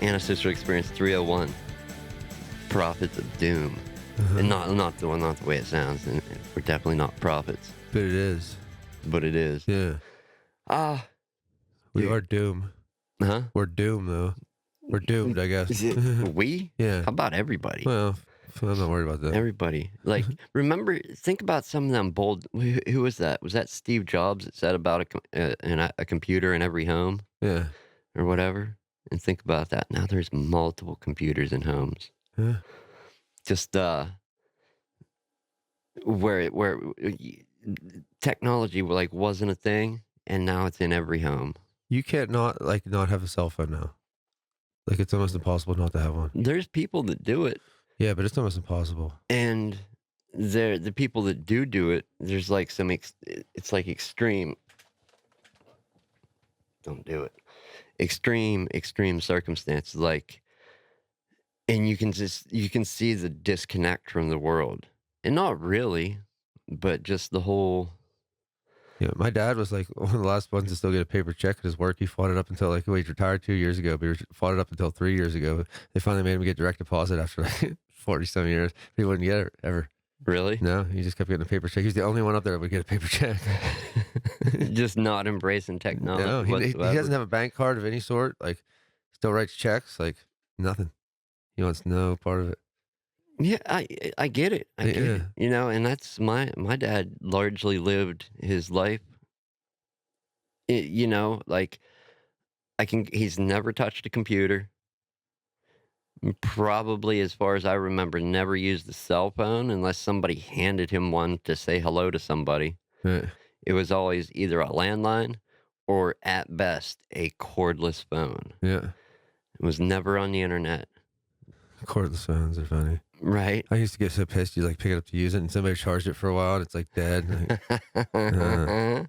Antisocial Experience 301, Prophets of Doom. And not the way it sounds. And we're definitely not prophets. But it is. But it is. Yeah. We Dude. are doomed. Huh? We're doomed, though. We're doomed, I guess. Is it we? Yeah. How about everybody? Well, I'm not worried about that. Everybody. Like, think about some of them bold. Who was that? Was that Steve Jobs that said about a computer in every home? Yeah. Or whatever? And think about that. Now there's multiple computers in homes. Yeah. Just, where technology like wasn't a thing, and now it's in every home. You can't not have a cell phone now. Like, it's almost impossible not to have one. There's people that do it. Yeah, but it's almost impossible. And the people that do it, there's like it's like extreme. Don't do it. Extreme circumstances, like, and you can see the disconnect from the world, and not really, but just the whole. Yeah, my dad was like one of the last ones to still get a paper check at his work. He fought it up until he retired 2 years ago, but he fought it up until 3 years ago. They finally made him get direct deposit after like 40-some years. He wouldn't get it ever. Really? No, he just kept getting a paper check. He's the only one up there that would get a paper check. Just not embracing technology. No, he doesn't have a bank card of any sort. Like, still writes checks. Like, nothing. He wants no part of it. Yeah, I get it. I get it. You know, and that's my dad largely lived his life. You know, like, he's never touched a computer. Probably, as far as I remember, never used a cell phone unless somebody handed him one to say hello to somebody. Right. It was always either a landline or, at best, a cordless phone. Yeah. It was never on the internet. Cordless phones are funny. Right? I used to get so pissed. You like pick it up to use it, and somebody charged it for a while, and it's like dead. Like,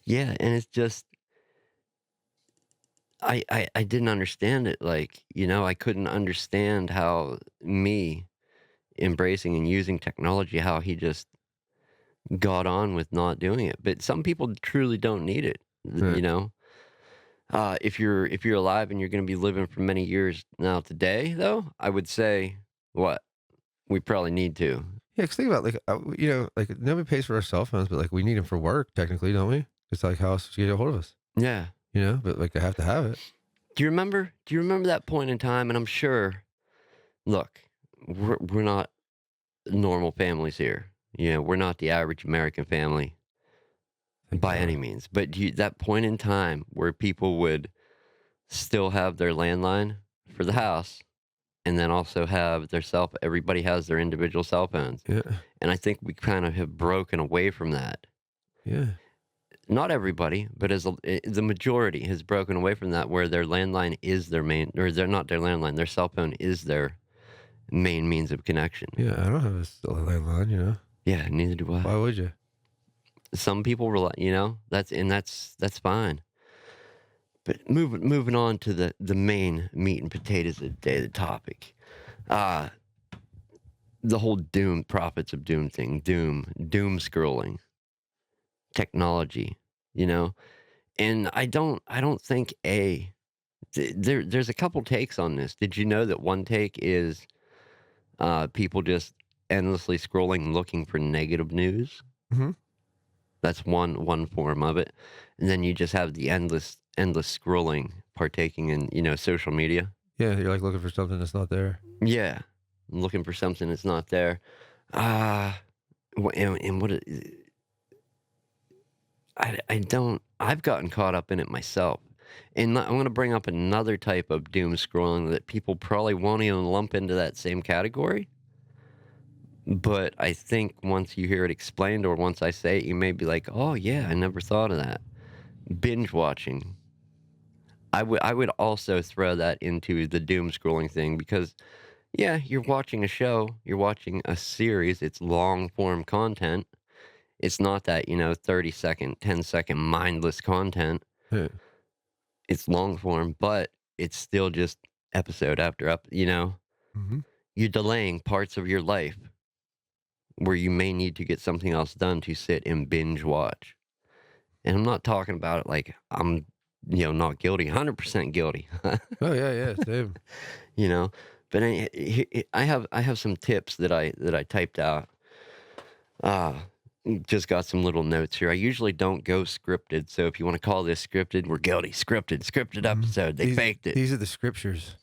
yeah, and it's just, I didn't understand it. Like, you know, I couldn't understand how me embracing and using technology, how he just got on with not doing it. But some people truly don't need it. You know, if you're alive and you're going to be living for many years now today, though, I would say we probably need to. Yeah, because think about like nobody pays for our cell phones, but like we need them for work technically, don't we? It's like how else you get a hold of us? Yeah. You know, but like I have to have it. Do you remember that point in time? And I'm sure, look, we're not normal families here. You know, we're not the average American family by any means. But that point in time where people would still have their landline for the house, and then also have everybody has their individual cell phones. Yeah. And I think we kind of have broken away from that. Yeah. Not everybody, but the majority has broken away from that, where their landline is their main, or they're not their landline, their cell phone is their main means of connection. Yeah, I don't have a landline, you know. Yeah, neither do I. Why would you? Some people rely, you know, that's fine. But moving on to the main meat and potatoes of the day, the topic. The whole prophets of doom thing, doom scrolling, technology, you know. And I don't think there's a couple takes on this. Did you know that one take is people just endlessly scrolling looking for negative news? Mm-hmm. That's one form of it. And then you just have the endless scrolling, partaking in, you know, social media. Yeah, you're like looking for something that's not there. Yeah, looking for something that's not there. And what? I've gotten caught up in it myself. And I'm going to bring up another type of doom scrolling that people probably won't even lump into that same category. But I think once you hear it explained, or once I say it, you may be like, oh yeah, I never thought of that. Binge watching. I would also throw that into the doom scrolling thing, because yeah, you're watching a show, you're watching a series, it's long form content. It's not that, you know, 30-second, 10-second mindless content. Yeah. It's long form, but it's still just episode after you know. Mm-hmm. You're delaying parts of your life where you may need to get something else done to sit and binge watch. And I'm not talking about it like I'm not guilty, 100% guilty. Oh, yeah, yeah, same. you know. But I have some tips that I typed out. Uh just got some little notes here. I usually don't go scripted, so if you want to call this scripted, we're guilty. Scripted Mhm. episode. They These faked it. these are the scriptures.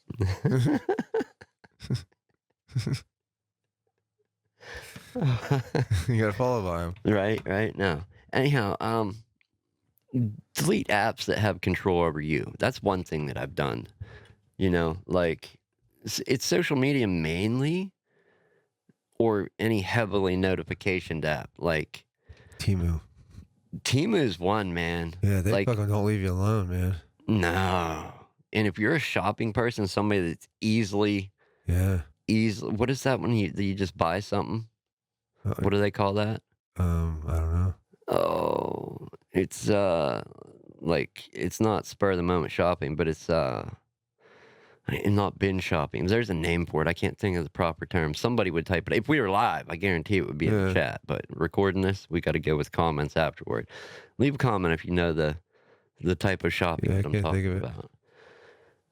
You gotta follow by them. Right. No. Anyhow, delete apps that have control over you. That's one thing that I've done. Like it's social media mainly, or any heavily notificationed app. Like Temu. Timu's one, man. Yeah, they Like fucking don't leave you alone, man. no. And if you're a shopping person, somebody that's Yeah. easily, what is that when you just buy something? Uh, What do they call that? I don't know. Oh, it's like it's not spur of the moment shopping, but it's and not binge shopping. There's a name for it. I can't think of the proper term. Somebody would type it. If we were live, I guarantee it would be in the Yeah. chat. But recording this, we got to go with comments afterward. Leave a comment if you know the type of shopping Yeah, I that I'm can't think talking of it. about.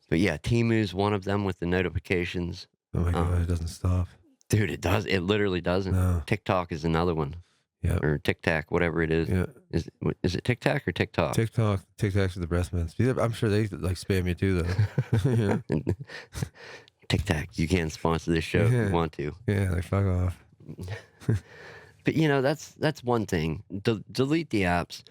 But yeah, Temu's one of them with the notifications. Oh my god, it doesn't stop. Dude, it does. It literally doesn't. No. TikTok is another one, Yep. or Tic Tac, whatever it is. Yeah. Is it Tic Tac or TikTok? TikToks are the breast mints. I'm sure they like spam you too, though. Yeah. Tic Tac, you can sponsor this show if you Yeah. want to. Yeah, like fuck off. But that's one thing. Delete the apps.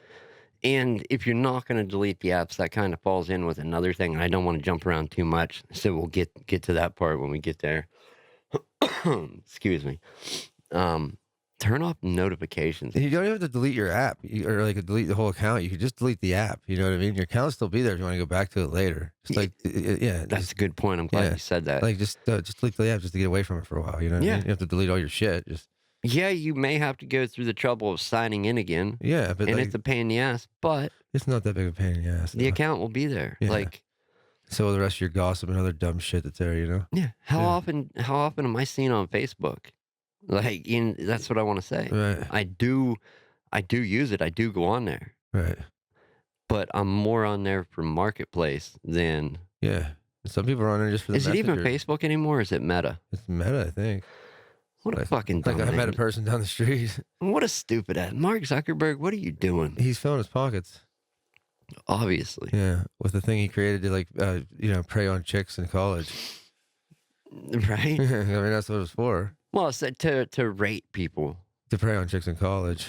And if you're not going to delete the apps, that kind of falls in with another thing. And I don't want to jump around too much, so we'll get to that part when we get there. Excuse me. Turn off notifications. And you don't even have to delete your app or like delete the whole account. You could just delete the app. You know what I mean? Your account will still be there if you want to go back to it later. Just like yeah, That's a good point. I'm glad yeah. you said that. like just delete the app just to get away from it for a while. You know what I Yeah. mean? You have to delete all your shit. Just Yeah, you may have to go through the trouble of signing in again, yeah, but and like it's a pain in the ass, but it's not that big of a pain in the ass. the though. account will be there. Yeah. Like, So the rest of your gossip and other dumb shit that's there, you know? yeah, how Yeah. often am I seen on Facebook? Like, that's what I want to say. Right. I do use it. I do go on there, Right. but I'm more on there for Marketplace than. Yeah. Some people are on there just for the Is it even messenger. Facebook anymore? Or is it Meta? It's Meta, I think. What a fucking Like dumb I met a name. person down the street. What a stupid ass. Mark Zuckerberg, what are you doing? He's filling his pockets. Obviously. Yeah, with the thing he created to like prey on chicks in college. Right? I mean that's what it was for. Well, it's to rate people. To prey on chicks in college.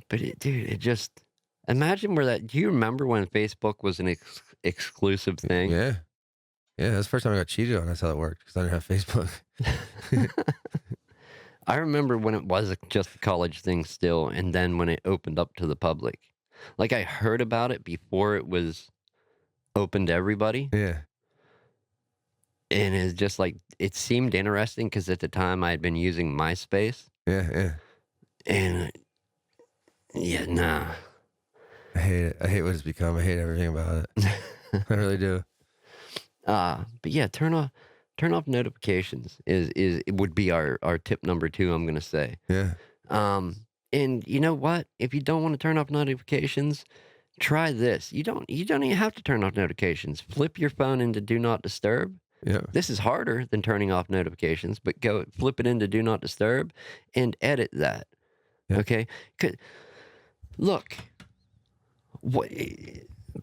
But dude, it just imagine where that. Do you remember when Facebook was an exclusive thing? Yeah. Yeah, that's the first time I got cheated on. That's how it worked because I didn't have Facebook. I remember when it was just a college thing still, and then when it opened up to the public. Like I heard about it before it was open to everybody, Yeah. and it's just like it seemed interesting because at the time I had been using MySpace, Yeah, yeah. and yeah, nah. I hate it. I hate what it's become. I hate everything about it. I really do. But yeah, turn off notifications it would be our tip number 2, I'm gonna say. Yeah. And you know what? If you don't want to turn off notifications, try this. You don't even have to turn off notifications. Flip your phone into do not disturb. Yeah. This is harder than turning off notifications, but go flip it into do not disturb and edit that. Yeah. Okay? 'Cause look, what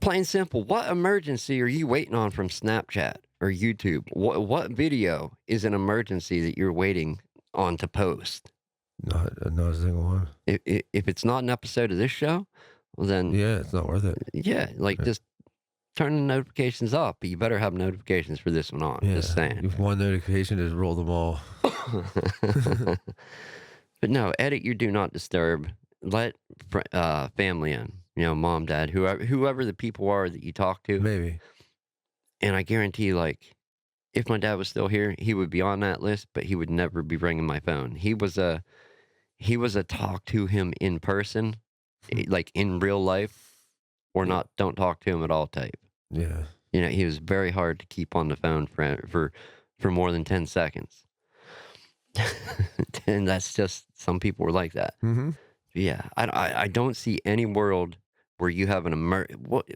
plain simple, what emergency are you waiting on from Snapchat or YouTube? What video is an emergency that you're waiting on to post? Not a single one. If it's not an episode of this show, well then, Yeah, it's not worth it. yeah, like Yeah. just turn the notifications off, but you better have notifications for this one on. Yeah. Just saying. If one notification just roll them all. But no, edit your do not disturb. Let family in. Mom, dad, whoever the people are that you talk to. Maybe. And I guarantee, like, if my dad was still here, he would be on that list, but he would never be ringing my phone. He was a talk to him in person, like in real life, or not. Don't talk to him at all type. Yeah. He was very hard to keep on the phone for more than 10 seconds. And that's just some people were like that. Mm-hmm. Yeah, I don't see any world where you have an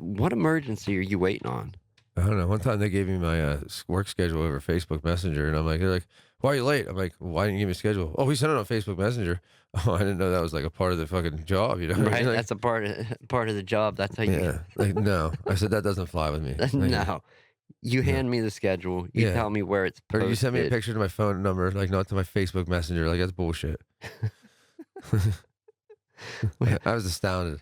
what emergency are you waiting on? I don't know. One time they gave me my work schedule over Facebook Messenger, and they're like, "Why are you late?" I'm like, "Why didn't you give me a schedule?" "Oh, we sent it on Facebook Messenger." Oh, I didn't know that was like a part of the fucking job. You know what I mean? Right? Like, That's a part of the job. That's how you yeah, like no. I said that doesn't fly with me. Like, no. You no. hand me the schedule, you Yeah, tell me where it's or you send me a posted. picture to my phone number, like not to my Facebook Messenger. Like that's bullshit. I was astounded.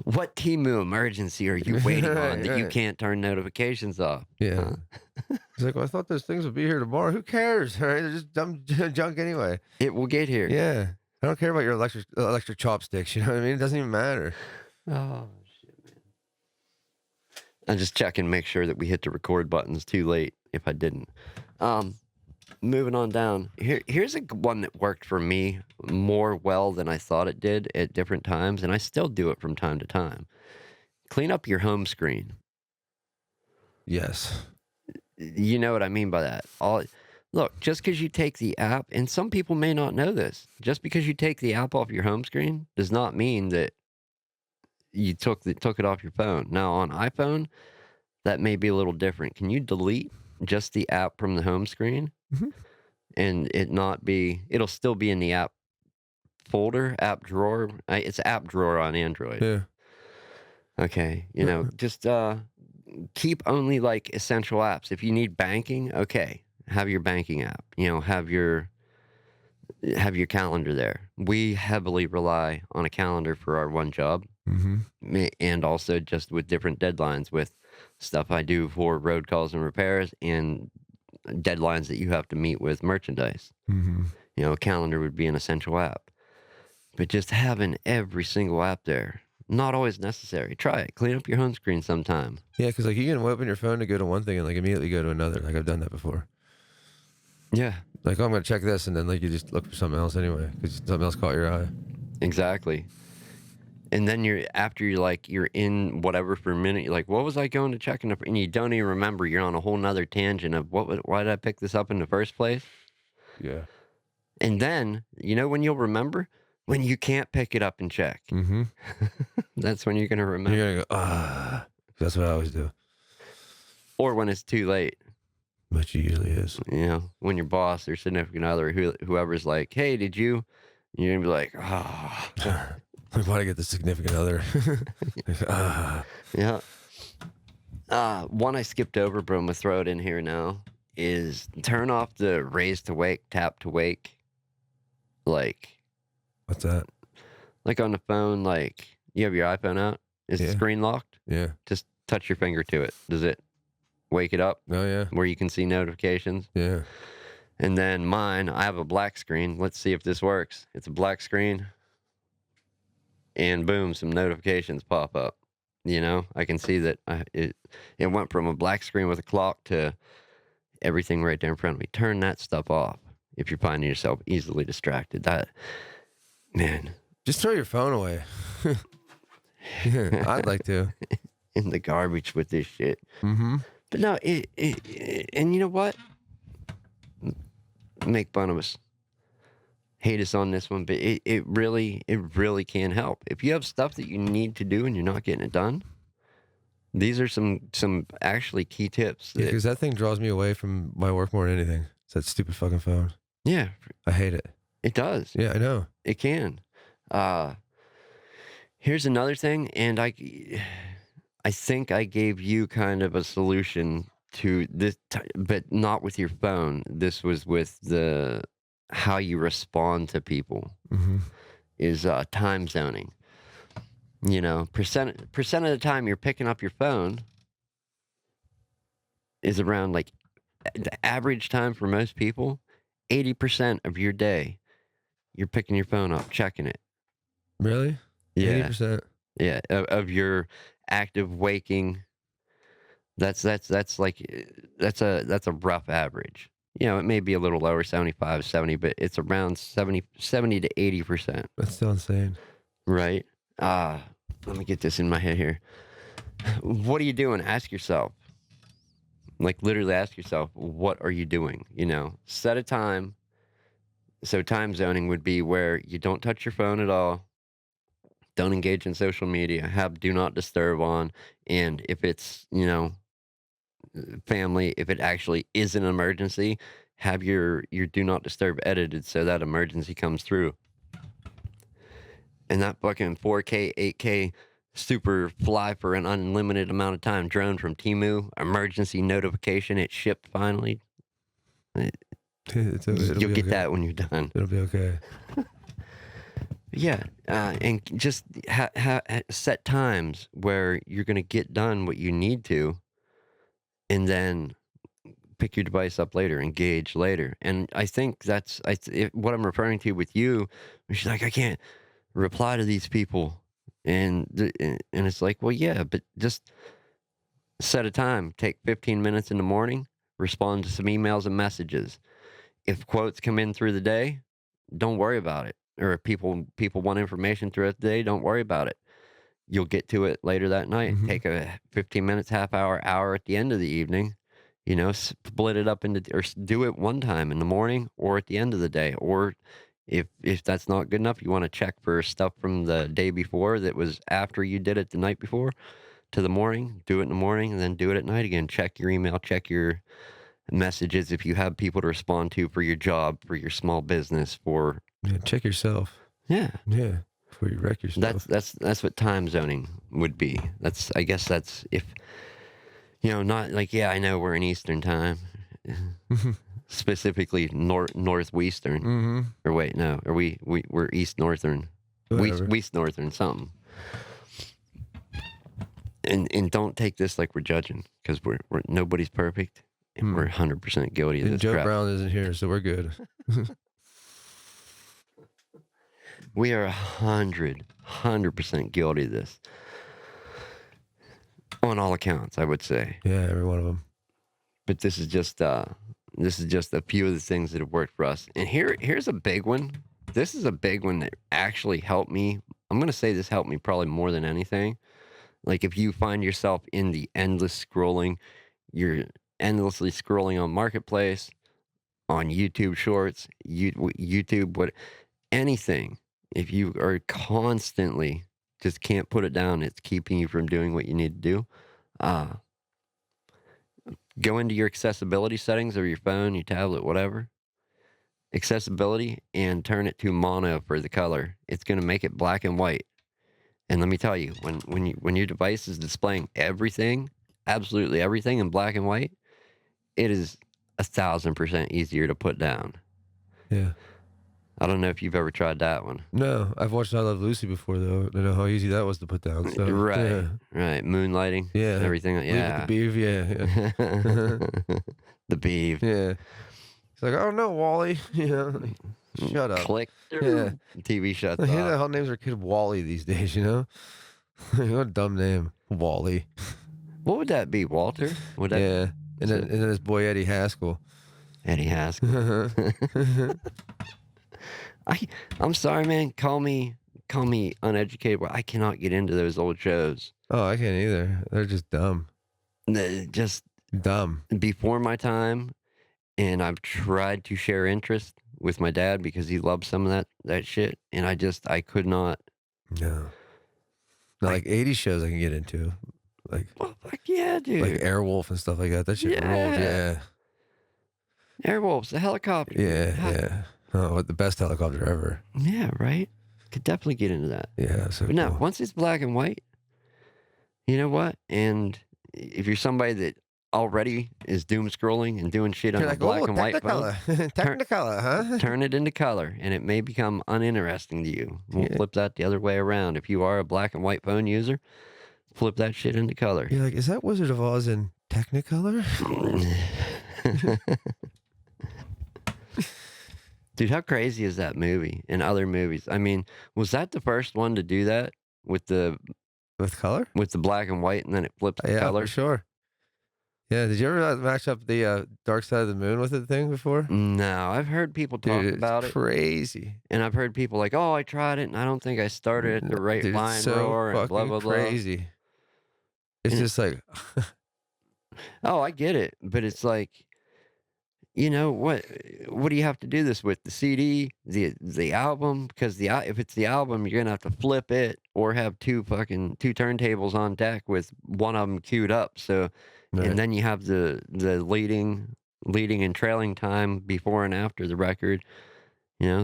What Temu emergency are you waiting on Right, that you right. can't turn notifications off? Yeah. Huh? He's like, "Well, I thought those things would be here tomorrow. Who cares? All right, they're just dumb junk anyway." It will get here. Yeah. I don't care about your electric chopsticks, you know what I mean? It doesn't even matter. Oh, shit. I'm just checking, make sure that we hit the record buttons too late if I didn't. Um, moving on down. Here's one that worked for me more well than I thought it did at different times, and I still do it from time to time. Clean up your home screen. Yes. You know what I mean by that. Look, just because you take the app, and some people may not know this, just because you take the app off your home screen does not mean that you took it off your phone. Now on iPhone, that may be a little different. Can you delete just the app from the home screen Mhm. and it not be? It'll still be in the app folder, app drawer. It's app drawer on Android. Yeah. Okay, Uh, just keep only like essential apps. If you need banking, okay, have your banking app. Have your calendar there. We heavily rely on a calendar for our one job, mhm. and also just with different deadlines with stuff I do for road calls and repairs and deadlines that you have to meet with merchandise. Mhm. A calendar would be an essential app, but just having every single app there, not always necessary. Try it. Clean up your home screen sometime. Yeah, because like, you can open your phone to go to one thing and, like, immediately go to another, like, I've done that before. Yeah, Like, "Oh, I'm gonna check this," and then, like, you just look for something else anyway because something else caught your eye. exactly. And then you're in whatever for a minute, you're like, what was I going to check and you don't even remember. You're on a whole nother tangent of why did I pick this up in the first place? Yeah. And then, when you'll remember? When you can't pick it up and check. Mhm. That's when you're gonna remember. You're gonna go, "Ah." That's what I always do, Or when it's too late, which usually is. when your boss or significant other, whoever's like, hey, did you? You're gonna be like, Like, why'd I get the significant other? Like, ah. yeah. One I skipped over, but I'm gonna throw it in here now, is turn off the raise to wake, tap to wake. Like, What's that? like on the phone, like you have your iPhone out. Is the Yeah. screen locked? Yeah. Just touch your finger to it. Does it wake it up Oh, yeah. where you can see notifications? Yeah. And then mine, I have a black screen. Let's see if this works. It's a black screen, and boom, some notifications pop up. I can see that it went from a black screen with a clock to everything right there in front of me. Turn that stuff off if you're finding yourself easily distracted. That, man, Just throw your phone away. Yeah, I'd like to. in the garbage with this shit. Mhm. But no, and you know what? Make fun of us, hate us on this one, but it really can help. If you have stuff that you need to do and you're not getting it done, these are some actually key tips Yeah, that, because that thing draws me away from my work more than anything. It's that stupid fucking phone. yeah, I hate it. it does. Yeah, I know. It can. Uh, Here's another thing, and I think I gave you kind of a solution to this, but not with your phone. This was with the how you respond to people Mhm. is time zoning. Percent of the time you're picking up your phone is around like the average time for most people. 80% of your day, you're picking your phone up, checking it. Really? Yeah, 80%? yeah, of your active waking. That's like that's a rough average. It may be a little lower, 75, 70, but it's around 70 to 80%, That's still insane. right? Let me get this in my head here. What are you doing? Ask yourself. Like literally ask yourself, what are you doing? Set a time. So time zoning would be where you don't touch your phone at all. Don't engage in social media. Have do not disturb on, and if it's, family, if it actually is an emergency, have your do not disturb edited so that emergency comes through. And that fucking 4K, 8K super fly for an unlimited amount of time drone from Temu, emergency notification, it shipped finally. Eh, It'll You'll be get okay. that when you're done. It'll be okay. Yeah, and just set times where you're gonna get done what you need to, and then pick your device up later, engage later. And I think that's what I'm referring to with you. She's like, I can't reply to these people, and it's like, well, yeah, but just set a time. Take 15 minutes in the morning. Respond to some emails and messages. If quotes come in through the day, don't worry about it. Or if people want information throughout the day, don't worry about it. You'll get to it later that night. Mhm. Take a 15 minutes, half hour at the end of the evening. Split it up into, or do it one time in the morning or at the end of the day. Or if that's not good enough, you want to check for stuff from the day before that was after you did it the night before to the morning. Do it in the morning and then do it at night again. Check your email, check your messages if you have people to respond to for your job, for your small business, for Yeah, check yourself. yeah. Yeah, before you wreck yourself. That's what time zoning would be. I guess that's if not like, yeah, I know we're in Eastern time. Specifically northwestern. Mhm. Or wait, no. Or we're East Northern. Whatever. West Northern something. And don't take this like we're judging, because we're nobody's perfect, and we're 100% guilty of And this Joe crap. Brown isn't here, so we're good. We are 100% guilty of this. On all accounts, I would say. Yeah, every one of them. But this is just a few of the things that have worked for us. And here's a big one. This is a big one that actually helped me. I'm gonna say this helped me probably more than anything. Like, if you find yourself in the endless scrolling, you're endlessly scrolling on Marketplace, on YouTube Shorts, YouTube, anything. If you are constantly just can't put it down, it's keeping you from doing what you need to do. Go into your accessibility settings of your phone, your tablet, whatever. Accessibility, and turn it to mono for the color. It's going to make it black and white. And let me tell you, when your device is displaying everything, absolutely everything in black and white, it is 1,000% easier to put down. Yeah. I don't know if you've ever tried that one. No, I've watched I Love Lucy before, though. I know how easy that was to put down. So Right, yeah. right. Moonlighting, Yeah. everything. Leave it Yeah. to Beav, yeah. The beef. Yeah. It's like, oh no, Wally. Like, shut up. Click. Yeah. TV shuts Like, who the off. hell names their kid Wally these days, What a dumb name. Wally. What would that be, Walter? Would that Yeah. And then his boy Eddie Haskell. Eddie Haskell? I'm sorry, man. Call me uneducated, but I cannot get into those old shows. Oh, I can't either. They're just dumb. Just Dumb. before my time, and I've tried to share interest with my dad because he loves some of that shit, and I could not. No. Not like 80s shows I can get into. Like, Well, fuck yeah, dude. like Airwolf and stuff like that. That shit rolls, yeah. Airwolves, the helicopter. Yeah. Oh, the best helicopter ever. Yeah, right? Could definitely get into that. Yeah, so But no, cool. once it's black and white, you know what? And if you're somebody that already is doom scrolling and doing shit on You're a like, black oh, and white phone, Technicolor, huh? turn it into color, and it may become uninteresting to you. We'll Yeah. flip that the other way around. If you are a black and white phone user, flip that shit into color. You're like, is that Wizard of Oz in Technicolor? Dude, how crazy is that movie and other movies? I mean, was that the first one to do that with the color? black and white, and then it flips the Yeah, color? for sure. Yeah, did you ever match up the Dark Side of the Moon with the thing before? No, I've heard people talk Dude, about it's it, crazy. and I've heard people like, "Oh, I tried it, and I don't think I started at the right Dude, line it's so roar," and blah fucking blah blah. crazy. It's And just like, oh, I get it, but it's like, you know, what do you have to do this with? The CD, the album? Because if it's the album, you're gonna have to flip it or have 2 turntables on deck with one of them queued up, so and Right, then you have the leading and trailing time before and after the record,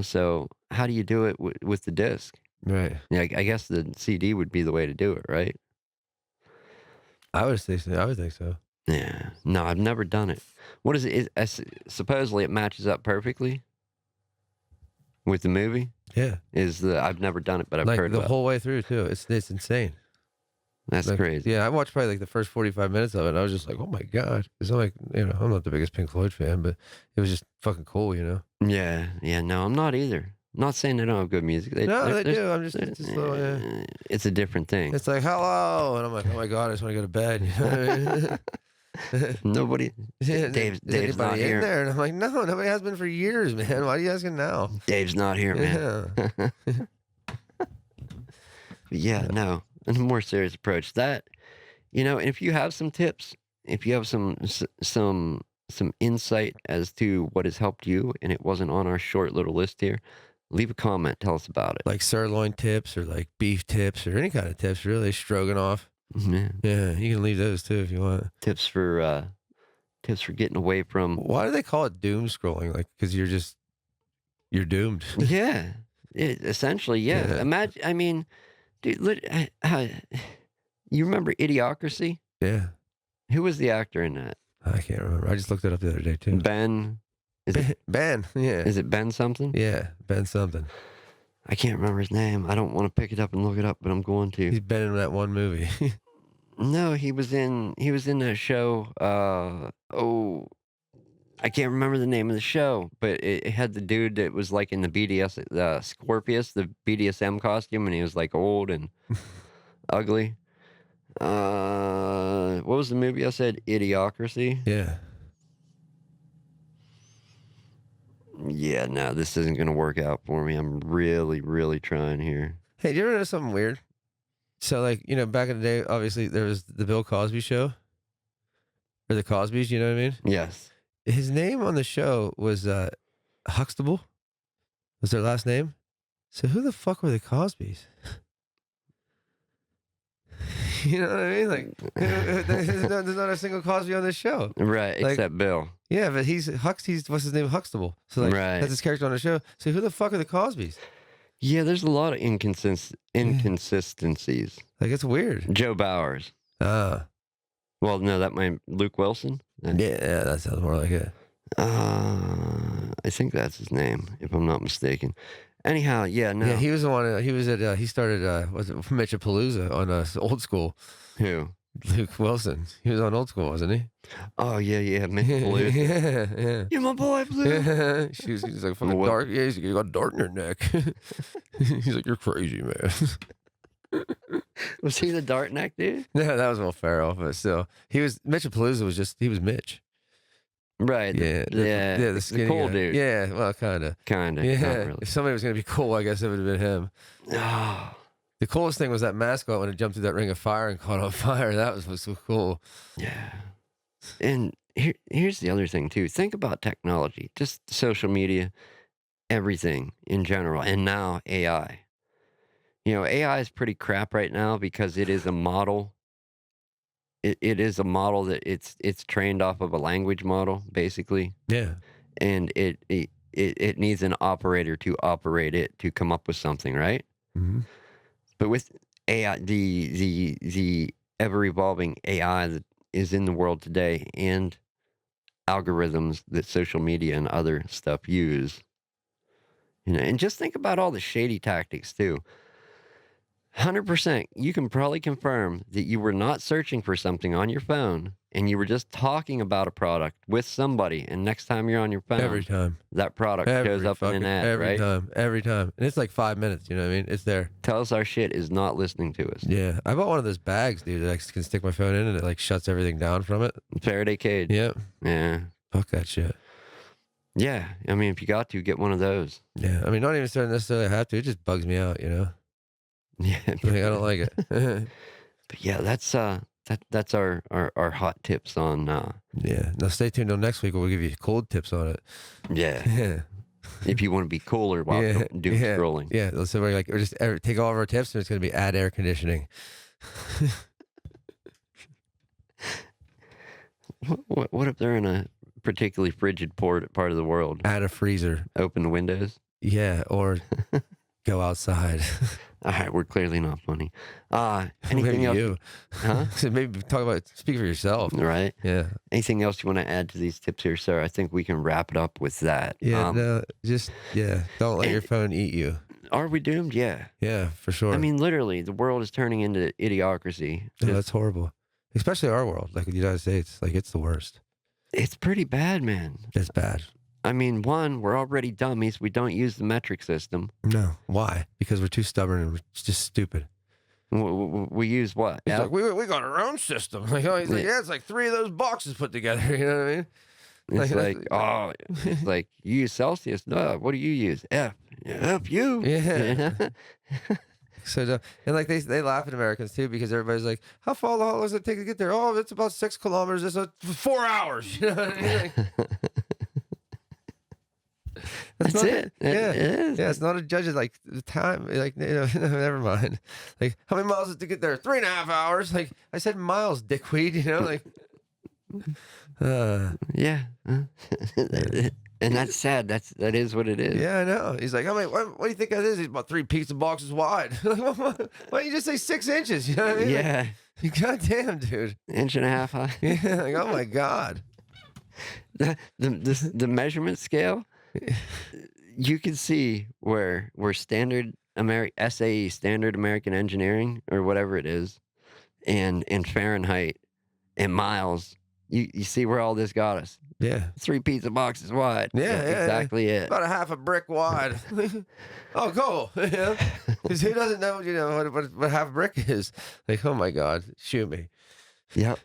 so how do you do it with the disc? right. Yeah, I guess the CD would be the way to do it, right? I would say so. I would think so. Yeah. No, I've never done it. What is it? Supposedly it matches up perfectly with the movie. Yeah, I've never done it, but I've like heard the about it. whole way through too. It's insane. That's Like, crazy. yeah, I watched probably like the first 45 minutes of it. And I was just like, oh my god, because I'm like, I'm not the biggest Pink Floyd fan, but it was just fucking cool, you know. Yeah. Yeah. No, I'm not either. Not saying they don't have good music. No, they do. I'm just, it's just little, yeah. It's a different thing. It's like hello, and I'm like, oh my god, I just want to go to bed. You know what I mean? Nobody. Yeah, Dave's is Dave's not anybody in here. there? And I'm like, no, nobody has been for years, man. Why are you asking now? Dave's not here, man. Yeah. Yeah. No. A more serious approach. And if you have some tips, if you have some insight as to what has helped you, and it wasn't on our short little list here, leave a comment. Tell us about it. Like sirloin tips or like beef tips or any kind of tips, really. Stroganoff. Yeah. Yeah, you can leave those too if you want. Tips for getting away from. Why do they call it doom scrolling? Like, because you're doomed. Yeah. Essentially, yeah. Yeah. Imagine. I mean, dude, you remember Idiocracy? Yeah. Who was the actor in that? I can't remember. I just looked it up the other day too. Ben. Ben. Yeah. Is it Ben something? Yeah. Ben something. I can't remember his name. I don't want to pick it up and look it up, but I'm going to. He's been in that one movie. No, he was in that show. I can't remember the name of the show, but it had the dude that was like in the Scorpius, the BDSM costume, and he was like old and ugly. What was the movie I said? Idiocracy. Yeah. Yeah, no, this isn't gonna work out for me. I'm really, really trying here. Hey, do you ever know something weird? So, like, back in the day, obviously there was the Bill Cosby show or the Cosbys. You know what I mean? Yes. His name on the show was Huxtable. Was their last name? So who the fuck were the Cosbys? You know what I mean? Like, there's not a single Cosby on this show. Right, Like, except Bill. Yeah, but he's what's his name? Huxtable. So like Right. that's his character on the show. So who the fuck are the Cosbys? Yeah, there's a lot of inconsistencies. Like it's weird. Joe Bowers. Ah, Well, no, that might Luke Wilson. yeah, that sounds more like it. I think that's his name, if I'm not mistaken. Anyhow, yeah, no. Yeah, he was the one. He was at. He started. Was it Mitchapalooza on Old School? Who? Luke Wilson. He was on Old School, wasn't he? Oh yeah, Blue. Yeah. You're my boy, Blue. He's like fucking What? dark. Yeah, you got dart in your neck. He's like, you're crazy, man. Was he the dart neck dude? No, that was Will Ferrell, but still, he was Mitchapalooza was he was Mitch. Right. Yeah, the skinny cool guy. dude. Yeah, well, kind of. Kinda. Yeah, Not really. if somebody was gonna be cool, I guess it would have been him. Oh, The coolest thing was that mascot when it jumped through that ring of fire and caught on fire. That was so cool. yeah. And here's the other thing too. Think about technology, just social media, everything in general, and now AI. AI is pretty crap right now because it is a model. It is a model that it's trained off of a language model, basically, Yeah. and it needs an operator to operate it to come up with something, right? Hmm. But with AI, the ever evolving AI that is in the world today, and algorithms that social media and other stuff use, and just think about all the shady tactics too. 100%, you can probably confirm that you were not searching for something on your phone and you were just talking about a product with somebody, and next time you're on your phone, Every time. that product shows up in an ad, every right? time. Every time. And it's like 5 minutes, you know what I mean? It's there. Tell us our shit is not listening to us. Yeah. I bought one of those bags, dude, that I can stick my phone in and it like shuts everything down from it. Faraday cage. Yep. Yeah. Fuck that shit. Yeah. I mean, if you got to, get one of those. Yeah. I mean, not even starting necessarily have to. It just bugs me out, you know? Yeah. Like, I don't like it. But yeah, that's that's our hot tips on, Yeah. Now stay tuned till next week. We'll give you cold tips on it. yeah, Yeah. if you wanna be cooler while Yeah. doom Yeah. scrolling. Yeah. So we're like, we're just take all of our tips, and it's going to be add air conditioning, What if they're in a particularly frigid part of the world? add a freezer. Open the windows? Yeah. Or go outside. Alright, we're clearly not funny. Anything Maybe else? you. Huh? So maybe talk about, speak for yourself. Right? Yeah. Anything else you wanna add to these tips here, sir? I think we can wrap it up with that. Yeah. No, just, yeah. Don't let your and phone eat you. are we doomed? Yeah. Yeah, for sure. I mean, literally, the world is turning into idiocracy. No, that's horrible. Especially our world, like the United States. Like, it's the worst. It's pretty bad, man. It's bad. I mean, one, we're already dummies. We don't use the metric system. No. Why? Because we're too stubborn and we're just stupid. We use what? He's F? like, we got our own system. Like, oh, he's like, yeah, it's like 3 of those boxes put together. You know what I mean? It's Like, like, oh, it's like, you use Celsius? No, what do you use? F. Yeah, F you. Yeah. So, and like they laugh at Americans too, because everybody's like, how far long does it take to get there? Oh, it's about 6 kilometers. It's 4 hours. You know what I mean? Like, That's not, it. Yeah. It is. Yeah, it's not a judge. It's like the time. Like, never mind. Like, how many miles is it to get there? 3.5 hours. Like, I said miles, dickweed. You know, like. Yeah. And that's sad. That is what it is. Yeah, I know. He's like, I mean, what do you think that is? He's about 3 pizza boxes wide. Why don't you just say 6 inches? You know what I mean? Yeah. Like, goddamn, dude. Inch and a half high. Yeah, like, oh my God. The measurement scale, you can see where standard SAE, standard American engineering, or whatever it is, and in Fahrenheit and miles, you see where all this got us. Yeah. 3 pizza boxes wide. Yeah, That's yeah, exactly it. About a half a brick wide. Oh, cool. Yeah. Because who doesn't know, what half a brick is? Like, oh my God, shoot me. Yep.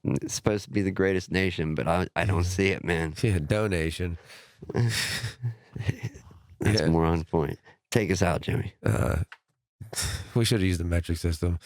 It's supposed to be the greatest nation, but I don't see it, man. Yeah, donation. That's Yeah. more on point. Take us out, Jimmy. We should have used the metric system.